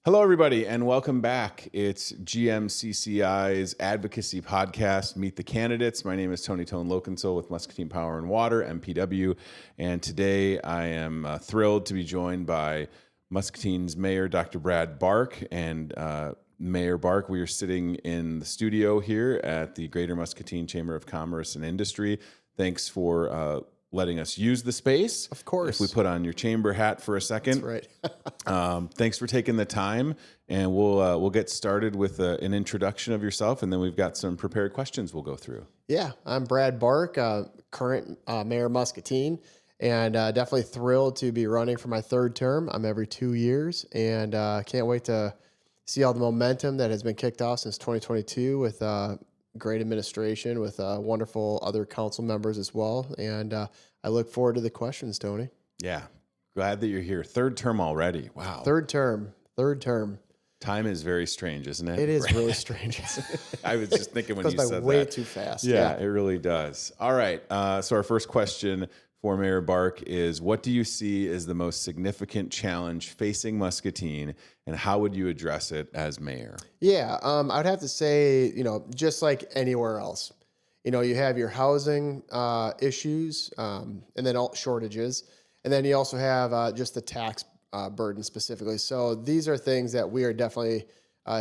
Hello, everybody, and welcome back. It's GMCCI's advocacy podcast, Meet the Candidates. My name is Tony Loconsole with Muscatine Power and Water, MPW, and today I am thrilled to be joined by Muscatine's Mayor, Dr. Brad Bark. And Mayor Bark, we are sitting in the studio here at the Greater Muscatine Chamber of Commerce and Industry. Thanks for letting us use the space. Of course. If we put on your chamber hat for a second. That's right. Thanks for taking the time, and we'll get started with an introduction of yourself, and then we've got some prepared questions we'll go through. Yeah, I'm Brad Bark, current Mayor of Muscatine, and definitely thrilled to be running for my third term. I'm every 2 years, and can't wait to see all the momentum that has been kicked off since 2022 with great administration, with wonderful other council members as well. And I look forward to the questions, Tony. Yeah. Glad that you're here. Third term already. Wow. Third term. Time is very strange, isn't it? It is really strange. I was just thinking when you goes by said way that. too fast. Yeah, it really does. All right. So our first question for Mayor Bark is, what do you see as the most significant challenge facing Muscatine, and how would you address it as mayor? Yeah, I'd have to say, just like anywhere else, you have your housing issues and then all shortages. And then you also have just the tax burden specifically. So these are things that we are definitely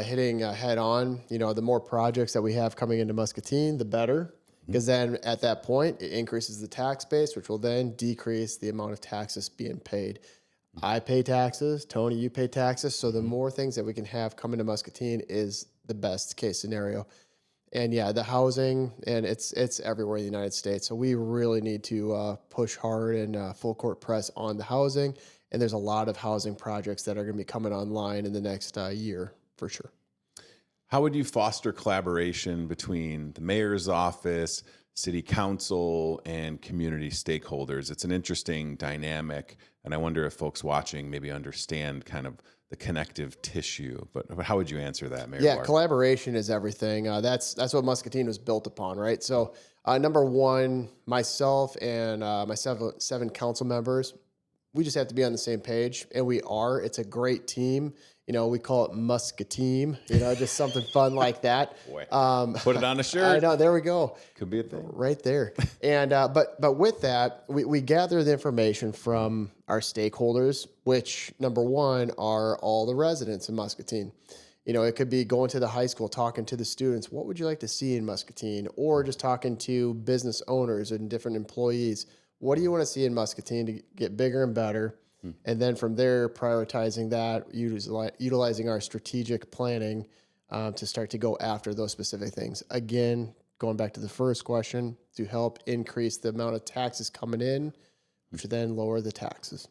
hitting head on. The more projects that we have coming into Muscatine, the better. Because then at that point, it increases the tax base, which will then decrease the amount of taxes being paid. I pay taxes. Tony, you pay taxes. So the more things that we can have come into Muscatine is the best case scenario. And yeah, the housing, and it's everywhere in the United States. So we really need to push hard and full court press on the housing. And there's a lot of housing projects that are going to be coming online in the next year for sure. How would you foster collaboration between the mayor's office, city council, and community stakeholders? It's an interesting dynamic, and I wonder if folks watching maybe understand kind of the connective tissue. But how would you answer that, Mayor Yeah, Bark? collaboration is everything. That's what Muscatine was built upon, right? So number one, myself and my seven council members, we just have to be on the same page, and we are. It's a great team. We call it Muscatine, just something fun like that. Boy, put it on a shirt. I know, there we go. Could be a thing. Right there. And but with that, we gather the information from our stakeholders, which number one are all the residents in Muscatine. It could be going to the high school, talking to the students. What would you like to see in Muscatine? Or just talking to business owners and different employees. What do you want to see in Muscatine to get bigger and better? And then from there, prioritizing that, utilizing our strategic planning to start to go after those specific things. Again, going back to the first question, to help increase the amount of taxes coming in, which then lower the taxes.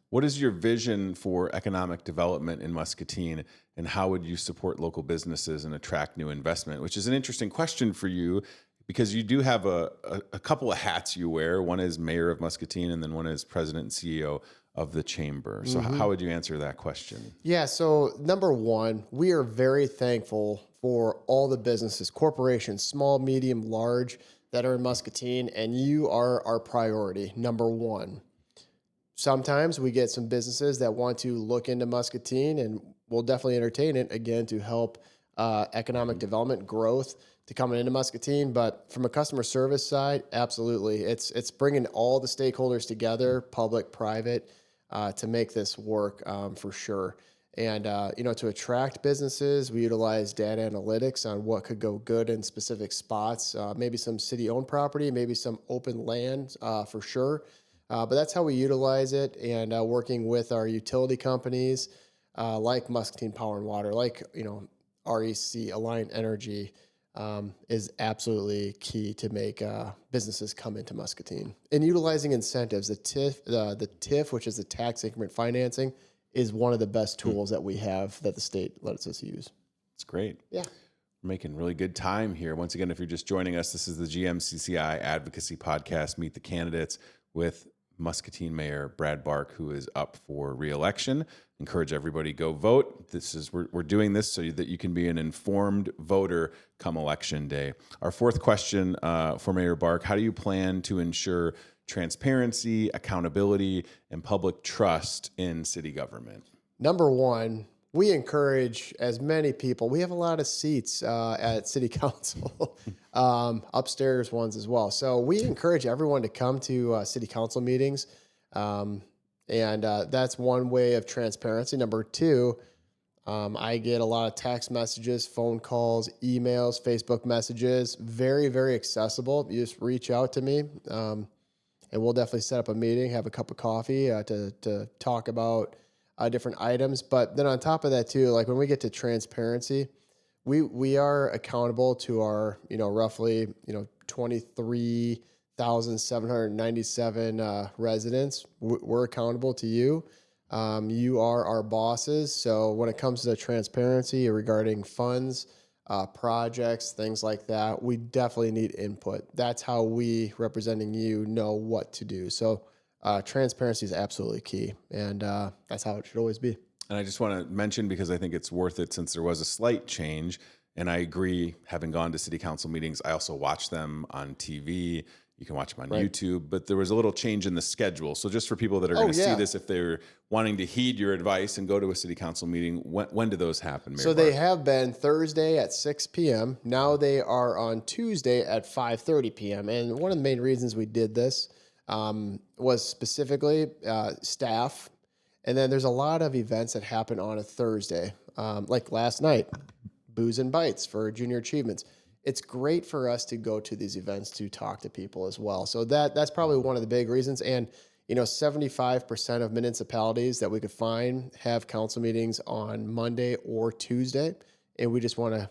What is your vision for economic development in Muscatine, and how would you support local businesses and attract new investment? Which is an interesting question for you, because you do have a couple of hats you wear. One is mayor of Muscatine, and then one is president and CEO of the chamber. So how would you answer that question? Yeah, so number one, we are very thankful for all the businesses, corporations, small, medium, large, that are in Muscatine, and you are our priority, number one. Sometimes we get some businesses that want to look into Muscatine, and we'll definitely entertain it, again, to help economic development, growth, to coming into Muscatine. But from a customer service side, absolutely. It's bringing all the stakeholders together, public, private, to make this work for sure. And, to attract businesses, we utilize data analytics on what could go good in specific spots, maybe some city-owned property, maybe some open land for sure. But that's how we utilize it. And working with our utility companies like Muscatine Power and Water, like, REC, Alliant Energy, is absolutely key to make businesses come into Muscatine. And utilizing incentives, the TIF, which is the tax increment financing, is one of the best tools that we have that the state lets us use. It's great. Yeah. We're making really good time here. Once again, if you're just joining us, this is the GMCCI Advocacy Podcast, Meet the Candidates, with Muscatine Mayor Brad Bark, who is up for re-election. Encourage everybody, go vote. We're doing this so that you can be an informed voter come election day. Our fourth question for Mayor Bark: how do you plan to ensure transparency, accountability, and public trust in city government? Number one, we encourage as many people. We have a lot of seats at City Council, upstairs ones as well. So we encourage everyone to come to City Council meetings. And that's one way of transparency. Number two, I get a lot of text messages, phone calls, emails, Facebook messages, very, very accessible. You just reach out to me, and we'll definitely set up a meeting, have a cup of coffee to talk about different items. But then on top of that too, like when we get to transparency, we are accountable to our, roughly, 23,797 residents. We're accountable to you. You are our bosses. So when it comes to transparency regarding funds, projects, things like that, we definitely need input. That's how we, representing you, know what to do. So transparency is absolutely key. And that's how it should always be. And I just want to mention, because I think it's worth it since there was a slight change, and I agree, having gone to city council meetings, I also watch them on TV. You can watch them on YouTube, but there was a little change in the schedule. So just for people that are going to see this, if they're wanting to heed your advice and go to a city council meeting, when do those happen, Mayor So Barr? they have been Thursday at 6 p.m. Now they are on Tuesday at 5:30 p.m. And one of the main reasons we did this was specifically staff. And then there's a lot of events that happen on a Thursday, like last night, Booze and Bites for Junior Achievements. It's great for us to go to these events to talk to people as well. So that's probably one of the big reasons. And 75% of municipalities that we could find have council meetings on Monday or Tuesday, and we just want to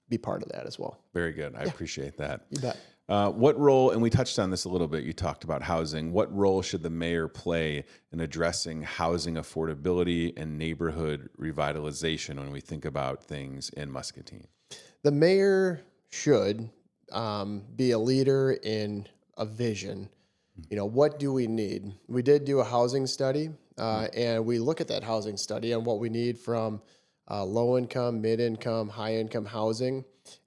be part of that as well. Very good. I appreciate that. You bet. What role, and we touched on this a little bit, you talked about housing. What role should the mayor play in addressing housing affordability and neighborhood revitalization when we think about things in Muscatine? The mayor should be a leader in a vision. What do we need? We did do a housing study, and we look at that housing study and what we need from low income, mid income, high income housing,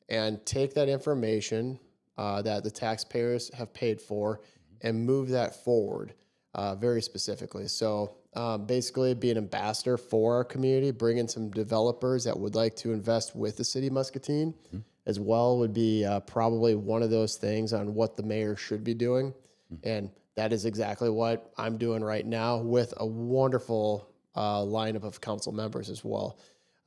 and take that information that the taxpayers have paid for and move that forward very specifically. So basically be an ambassador for our community, bring in some developers that would like to invest with the city of Muscatine as well would be probably one of those things on what the mayor should be doing. And that is exactly what I'm doing right now with a wonderful lineup of council members as well.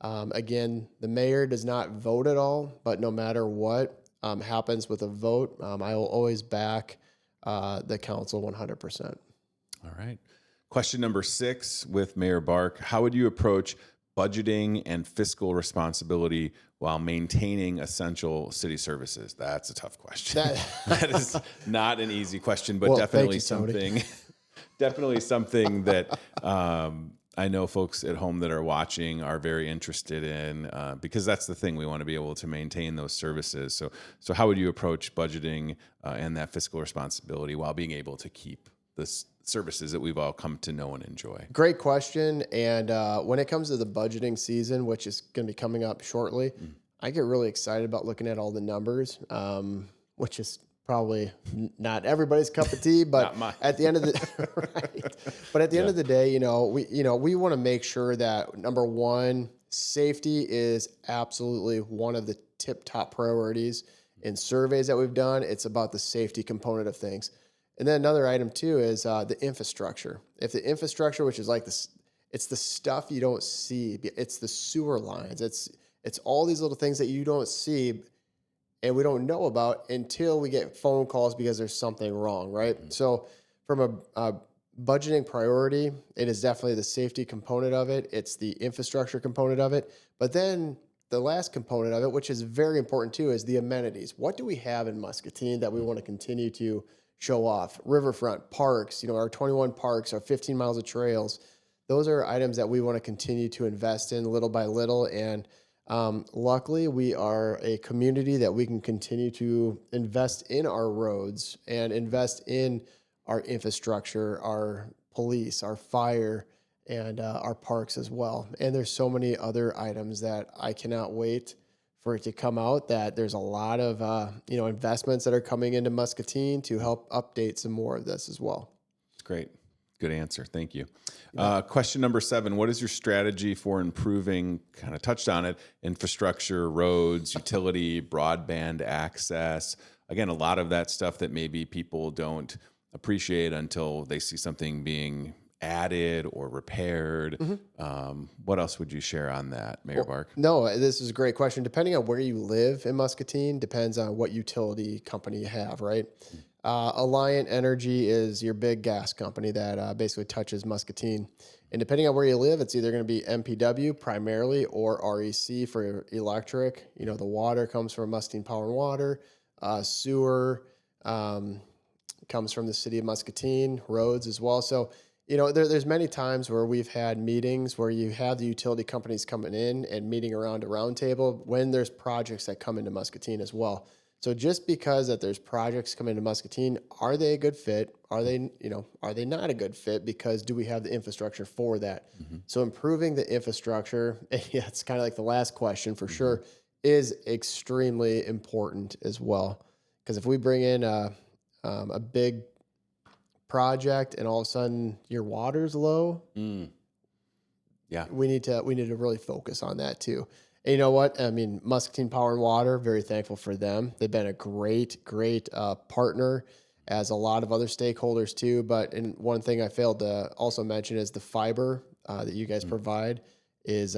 Again, the mayor does not vote at all, but no matter what happens with a vote, I will always back the council 100%. All right. Question number 6 with Mayor Bark. How would you approach budgeting and fiscal responsibility while maintaining essential city services? That's a tough question. That is not an easy question, but definitely something that I know folks at home that are watching are very interested in, because that's the thing. We want to be able to maintain those services. So how would you approach budgeting and that fiscal responsibility while being able to keep the services that we've all come to know and enjoy? Great question. And when it comes to the budgeting season, which is going to be coming up shortly, I get really excited about looking at all the numbers, which is probably not everybody's cup of tea, but at the end of the right. But at the end of the day, we want to make sure that number one, safety is absolutely one of the tip-top priorities in surveys that we've done. It's about the safety component of things. And then another item too is the infrastructure. If the infrastructure, which is like this, it's the stuff you don't see. It's the sewer lines. It's all these little things that you don't see and we don't know about until we get phone calls because there's something wrong, right? So from a budgeting priority, it is definitely the safety component of it. It's the infrastructure component of it. But then the last component of it, which is very important too, is the amenities. What do we have in Muscatine that we want to continue to show off? Riverfront, parks, our 21 parks, our 15 miles of trails. Those are items that we want to continue to invest in little by little. And luckily, we are a community that we can continue to invest in our roads and invest in our infrastructure, our police, our fire, and our parks as well. And there's so many other items that I cannot wait for it to come out, that there's a lot of investments that are coming into Muscatine to help update some more of this as well. It's great. Good answer. Thank you. Question number 7. What is your strategy for improving, kind of touched on it, infrastructure, roads, utility, broadband access? Again, a lot of that stuff that maybe people don't appreciate until they see something being added or repaired. What else would you share on that, Mayor Bark? No, this is a great question. Depending on where you live in Muscatine, depends on what utility company you have, right? Alliant Energy is your big gas company that basically touches Muscatine. And depending on where you live, it's either going to be MPW primarily or REC for electric. You know, the water comes from Muscatine Power and Water. Sewer comes from the city of Muscatine, roads as well. So, you know, there's many times where we've had meetings where you have the utility companies coming in and meeting around a round table when there's projects that come into Muscatine as well. So just because that there's projects coming into Muscatine, are they a good fit? Are they not a good fit? Because do we have the infrastructure for that? So improving the infrastructure, yeah, it's kind of like the last question for sure, is extremely important as well. Because if we bring in a big project and all of a sudden your water's low, Yeah. we need to really focus on that too. And you know what? I mean, Muscatine Power and Water, very thankful for them. They've been a great partner, as a lot of other stakeholders too. But one thing I failed to also mention is the fiber that you guys provide is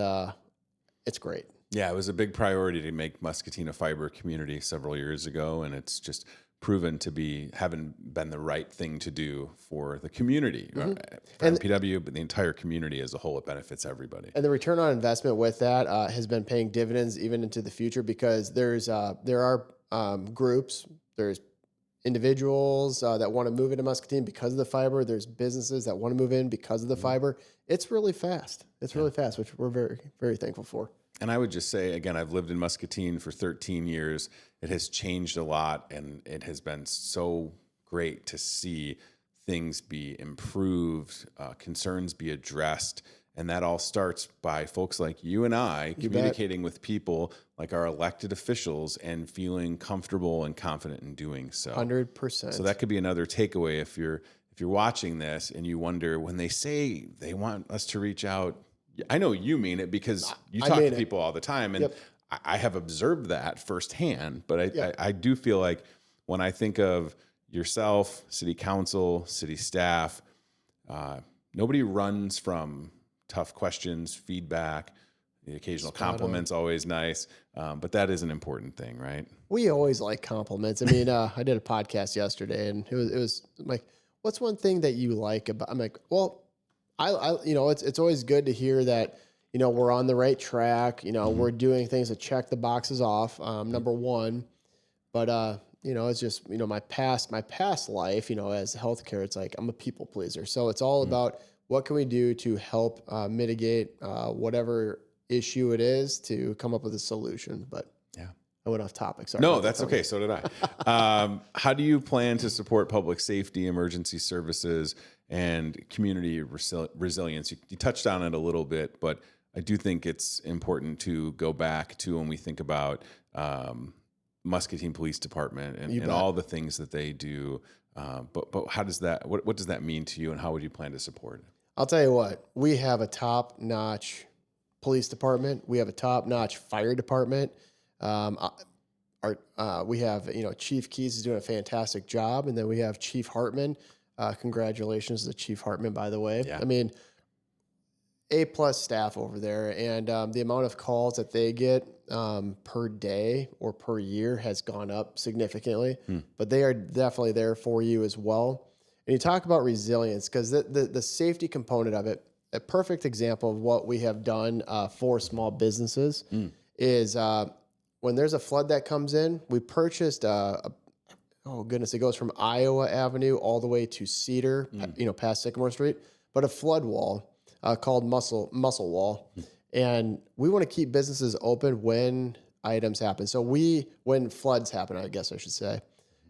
it's great. Yeah, it was a big priority to make Muscatine a fiber community several years ago, and it's just proven to be having been the right thing to do for the community, for MPW, but the entire community as a whole. It benefits everybody. And the return on investment with that has been paying dividends even into the future, because there are groups, there's individuals that want to move into Muscatine because of the fiber. There's businesses that want to move in because of the fiber. It's really fast. It's really fast, which we're very, very thankful for. And I would just say, again, I've lived in Muscatine for 13 years. It has changed a lot, and it has been so great to see things be improved, concerns be addressed. And that all starts by folks like you and I communicating with people like our elected officials and feeling comfortable and confident in doing so. 100%. So that could be another takeaway if you're watching this and you wonder, when they say they want us to reach out, I know you mean it because you talk to people all the time, and I have observed that firsthand. But I do feel like when I think of yourself, city council, city staff, nobody runs from tough questions, feedback. The occasional compliment's always nice, but that is an important thing, right? We always like compliments. I mean, I did a podcast yesterday, and it was like, what's one thing that you like about? I'm like, well, I it's always good to hear that, we're on the right track. We're doing things to check the boxes off. Number one, but it's just, my past life, as healthcare, it's like I'm a people pleaser. So it's all about what can we do to help mitigate whatever issue it is to come up with a solution. But yeah, I went off topic. Sorry. No, that's okay. So did I. How do you plan to support public safety, emergency services, and community resilience? You touched on it a little bit, but I do think it's important to go back to when we think about Muscatine Police Department and all the things that they do. But how does that? What does that mean to you, and how would you plan to support it? I'll tell you what. We have a top-notch police department. We have a top-notch fire department. We have Chief Keys is doing a fantastic job, and then we have Chief Hartman. Congratulations to Chief Hartman, by the way. Yeah. I mean, A+ staff over there, and the amount of calls that they get per day or per year has gone up significantly. But they are definitely there for you as well. And you talk about resilience, because the safety component of it, a perfect example of what we have done for small businesses is when there's a flood that comes in, we purchased oh goodness, it goes from Iowa Avenue all the way to Cedar, past Sycamore Street, but a flood wall called Muscle Wall. And we want to keep businesses open when items happen. So when floods happen, I guess I should say,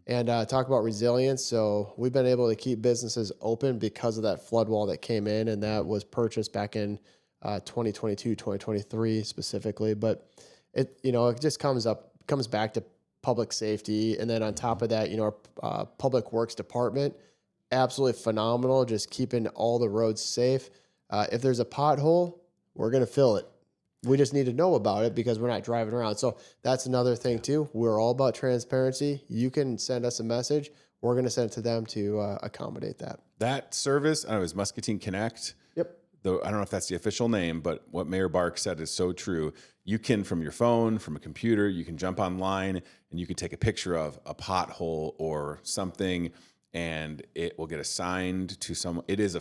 and talk about resilience. So we've been able to keep businesses open because of that flood wall that came in, and that was purchased back in 2022, 2023 specifically. But it just comes back to public safety. And then on top of that, our public works department, absolutely phenomenal, just keeping all the roads safe. If there's a pothole, we're going to fill it. We just need to know about it because we're not driving around. So that's another thing too. We're all about transparency. You can send us a message. We're going to send it to them to accommodate that. That service, I don't know, is Muscatine Connect. Yep. Though I don't know if that's the official name, but what Mayor Bark said is so true. You can, from your phone, from a computer, you can jump online and you can take a picture of a pothole or something, and it will get assigned to someone. It is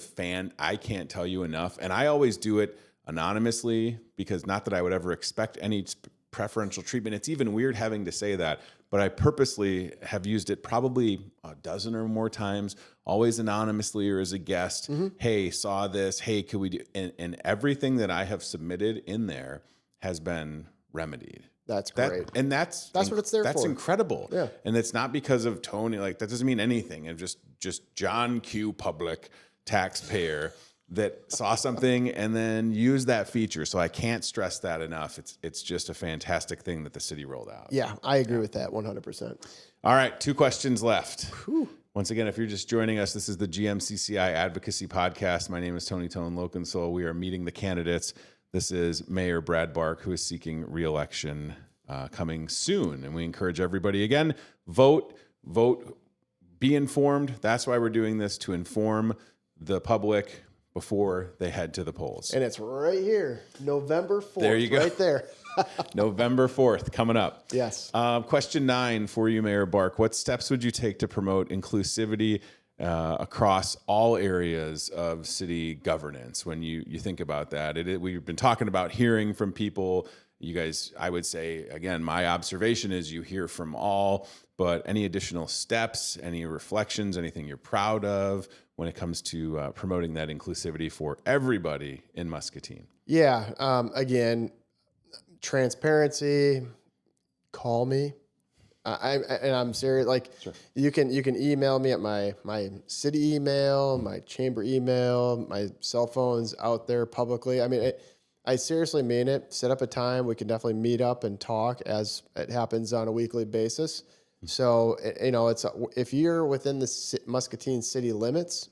I can't tell you enough. And I always do it anonymously because not that I would ever expect any preferential treatment. It's even weird having to say that, but I purposely have used it probably a dozen or more times, always anonymously or as a guest. Hey, saw this. Hey, could we do? And everything that I have submitted in there has been remedied. That's great. And that's what it's there for. That's incredible. Yeah. And it's not because of Tony. Like, that doesn't mean anything. And just John Q. Public taxpayer that saw something and then used that feature. So I can't stress that enough. It's just a fantastic thing that the city rolled out. Yeah, I agree with that 100%. All right, 2 questions left. Whew. Once again, if you're just joining us, this is the GMCCI Advocacy Podcast. My name is Tony Tone Loconsole. We are meeting the candidates. This is Mayor Brad Bark, who is seeking re-election coming soon. And we encourage everybody, again, vote, be informed. That's why we're doing this, to inform the public before they head to the polls. And it's right here, November 4th. There you go. Right there. November 4th, coming up. Yes. Question 9 for you, Mayor Bark. What steps would you take to promote inclusivity across all areas of city governance? When you think about that, we've been talking about hearing from people. You guys, I would say, again, my observation is you hear from all, but any additional steps, any reflections, anything you're proud of when it comes to promoting that inclusivity for everybody in Muscatine? Yeah. Again, transparency, call me. And I'm serious. Like, sure. you can email me at my city email, my chamber email, my cell phone's out there publicly. I mean, I seriously mean it. Set up a time. We can definitely meet up and talk, as it happens on a weekly basis. So, if you're within the Muscatine city limits,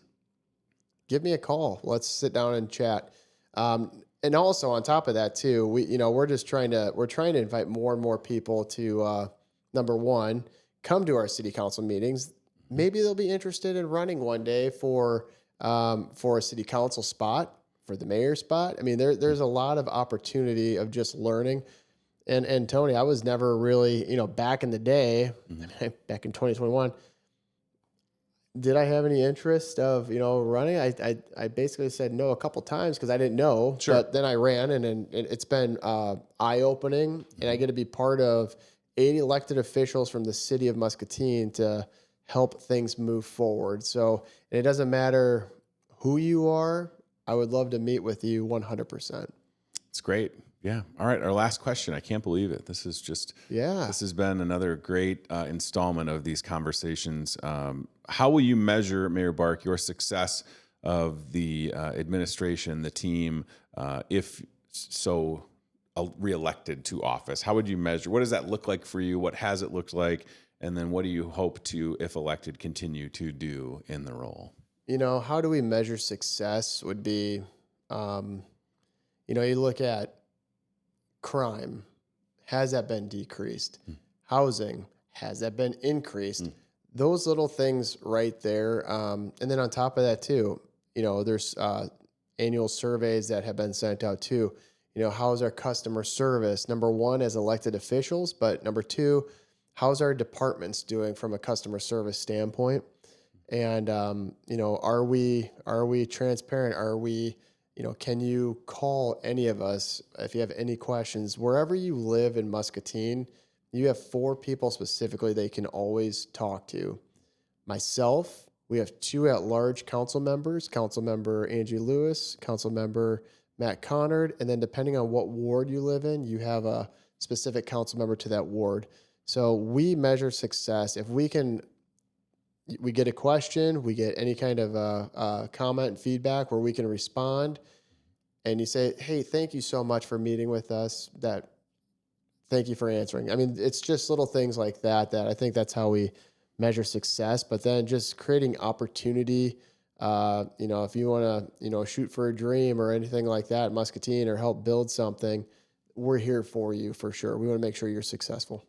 give me a call. Let's sit down and chat. And also on top of that too, we're trying to invite more and more people to, number one, come to our city council meetings. Maybe they'll be interested in running one day for a city council spot, for the mayor spot. I mean, there's a lot of opportunity of just learning. And Tony, I was never really, back in the day, back in 2021, did I have any interest of, running? I basically said no a couple times because I didn't know. Sure. But then I ran, and it's been eye-opening, and I get to be part of 80 elected officials from the city of Muscatine to help things move forward. So, and it doesn't matter who you are. I would love to meet with you 100%. It's great. Yeah. All right. Our last question. I can't believe it. This has been another great installment of these conversations. How will you measure, Mayor Bark, your success of the administration, the team, if so reelected to office? How would you measure? What does that look like for you? What has it looked like? And then what do you hope to, if elected, continue to do in the role? How do we measure success would be, you look at crime. Has that been decreased? Housing. Has that been increased? Those little things right there. And then on top of that too, there's annual surveys that have been sent out too. How's our customer service? Number one, as elected officials, but number two, how's our departments doing from a customer service standpoint? And, are we transparent? Are we, can you call any of us if you have any questions? Wherever you live in Muscatine, you have 4 people specifically that you can always talk to. Myself, we have 2 at-large council members, Councilmember Angie Lewis, Councilmember Matt Connard, and then depending on what ward you live in, you have a specific council member to that ward. So we measure success. If we get a question, we get any kind of comment and feedback where we can respond, and you say, hey, thank you so much for meeting with us. Thank you for answering. I mean, it's just little things like that I think that's how we measure success, but then just creating opportunity. If you want to, shoot for a dream or anything like that, Muscatine, or help build something, we're here for you for sure. We want to make sure you're successful.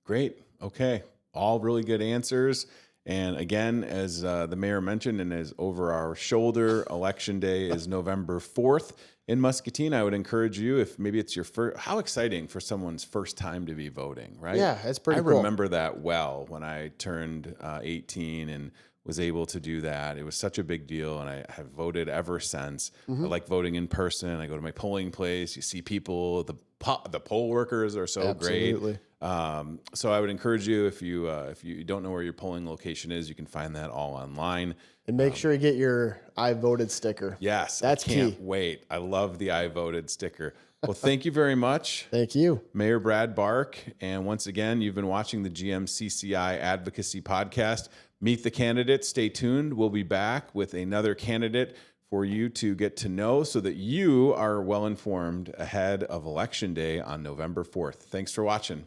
Great. Okay. All really good answers. And again, as the mayor mentioned, and as over our shoulder, Election Day is November 4th in Muscatine. I would encourage you, if maybe it's your first, how exciting for someone's first time to be voting, right? Yeah, it's pretty I cool. remember that well when I turned 18 and was able to do that. It was such a big deal, and I have voted ever since. I like voting in person. I go to my polling place. You see people. The poll workers are so Absolutely. great. So I would encourage you, if you don't know where your polling location is, you can find that all online. And make sure you get your I voted sticker. Yes, That's I can't key. wait. I love the I voted sticker. Well, thank you very much. Thank you. Mayor Brad Bark. And once again, you've been watching the GMCCI Advocacy Podcast. Meet the candidates. Stay tuned. We'll be back with another candidate for you to get to know so that you are well informed ahead of Election Day on November 4th. Thanks for watching.